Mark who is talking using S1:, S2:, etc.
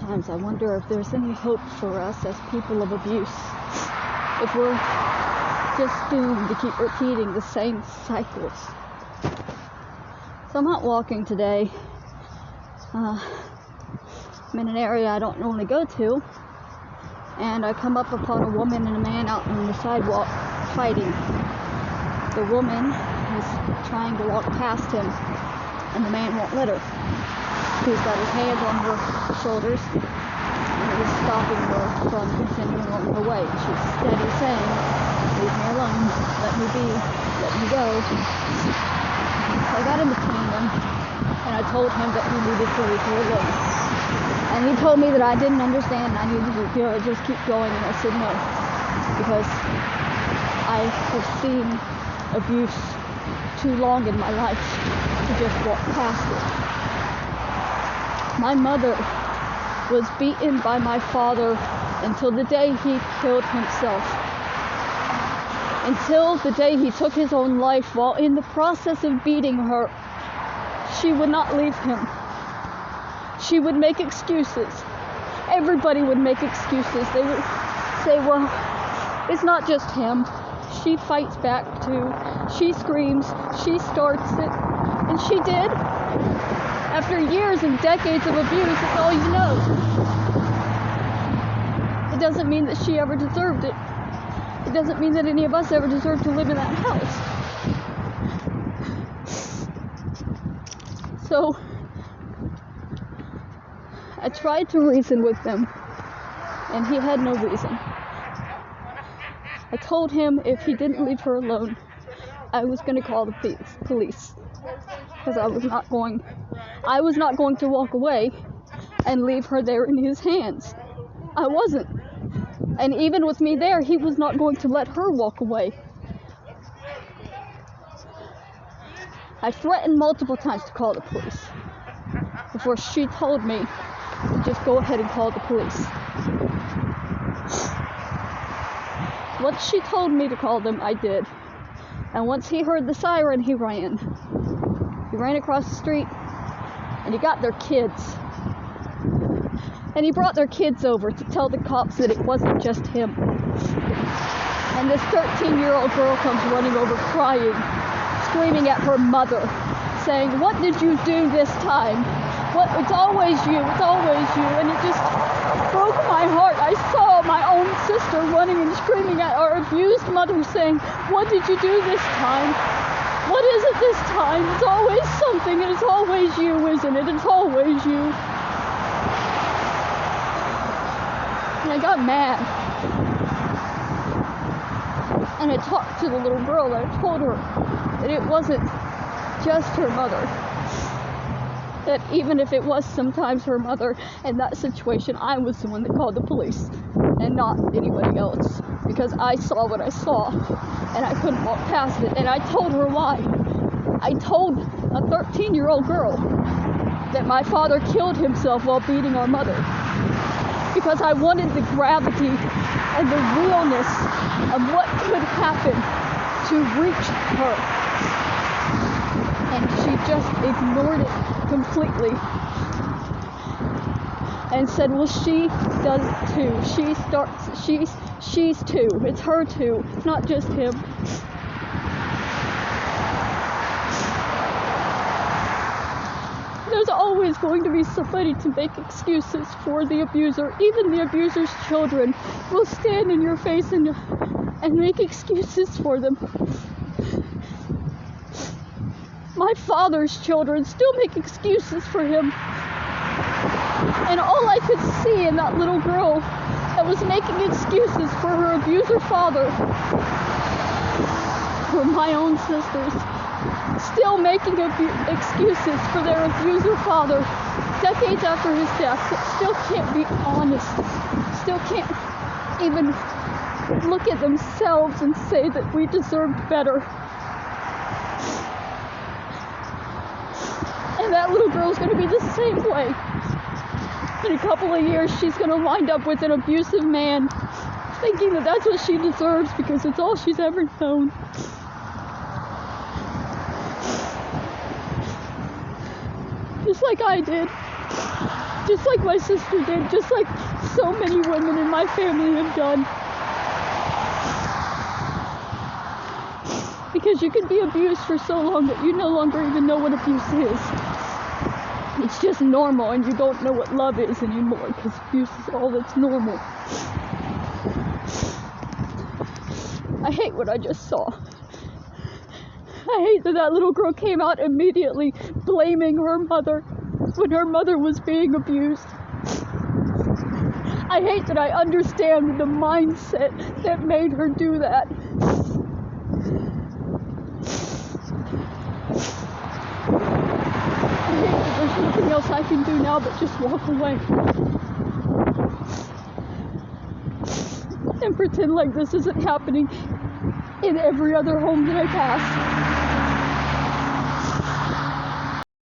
S1: sometimes I wonder if there's any hope for us as people of abuse. If we're just doomed to keep repeating the same cycles. So I'm out walking today. I'm in an area I don't normally go to. And I come up upon a woman and a man out on the sidewalk fighting. The woman is trying to walk past him, and the man won't let her. He's got his hands on her shoulders, and he's stopping her from continuing on her way. She's steady saying, "Leave me alone, let me be, let me go." So I got in between them, and I told him that he needed to leave her alone. And he told me that I didn't understand and I needed to just keep going, and I said no, because I have seen abuse too long in my life to just walk past it. My mother was beaten by my father until the day he killed himself. Until the day he took his own life. While in the process of beating her, she would not leave him. She would make excuses. Everybody would make excuses. They would say, well, it's not just him. She fights back too. She screams. She starts it. And she did. After years and decades of abuse, it's all you know. It doesn't mean that she ever deserved it. It doesn't mean that any of us ever deserve to live in that house. So, I tried to reason with him, and he had no reason. I told him if he didn't leave her alone, I was going to call the police. Because I was not going to walk away and leave her there in his hands. I wasn't. And even with me there, he was not going to let her walk away. I threatened multiple times to call the police before she told me to just go ahead and call the police. Once she told me to call them, I did. And once he heard the siren, he ran. He ran across the street, and he got their kids. And he brought their kids over to tell the cops that it wasn't just him. And this 13-year-old girl comes running over crying, screaming at her mother, saying, "What did you do this time? It's always you, it's always you." And it just broke my heart. I saw my own sister running and screaming at our abused mother, saying, "What did you do this time? What is it this time? It's always something, and it's always you, isn't it? It's always you." And I got mad. And I talked to the little girl, and I told her that it wasn't just her mother. That even if it was sometimes her mother in that situation, I was the one that called the police, and not anybody else. Because I saw what I saw, and I couldn't walk past it. And I told her why. I told a 13-year-old girl that my father killed himself while beating our mother. Because I wanted the gravity and the realness of what could happen to reach her. And she just ignored it completely. And said, well, she does it too. She's too. It's her too. It's not just him. There's always going to be somebody to make excuses for the abuser. Even the abuser's children will stand in your face and make excuses for them. My father's children still make excuses for him. And all I could see in that little girl that was making excuses for her abuser father were my own sisters. Still making excuses for their abuser father decades after his death. Still can't be honest. Still can't even look at themselves and say that we deserved better. And that little girl's going to be the same way. In a couple of years, she's going to wind up with an abusive man, thinking that that's what she deserves because it's all she's ever known. Just like I did. just like my sister did, just like so many women in my family have done. Because you can be abused for so long that you no longer even know what abuse is. It's just normal, and you don't know what love is anymore, because abuse is all that's normal. I hate what I just saw. I hate that that little girl came out immediately blaming her mother when her mother was being abused. I hate that I understand the mindset that made her do that. I hate that there's nothing else I can do now but just walk away. And pretend like this isn't happening in every other home that I pass.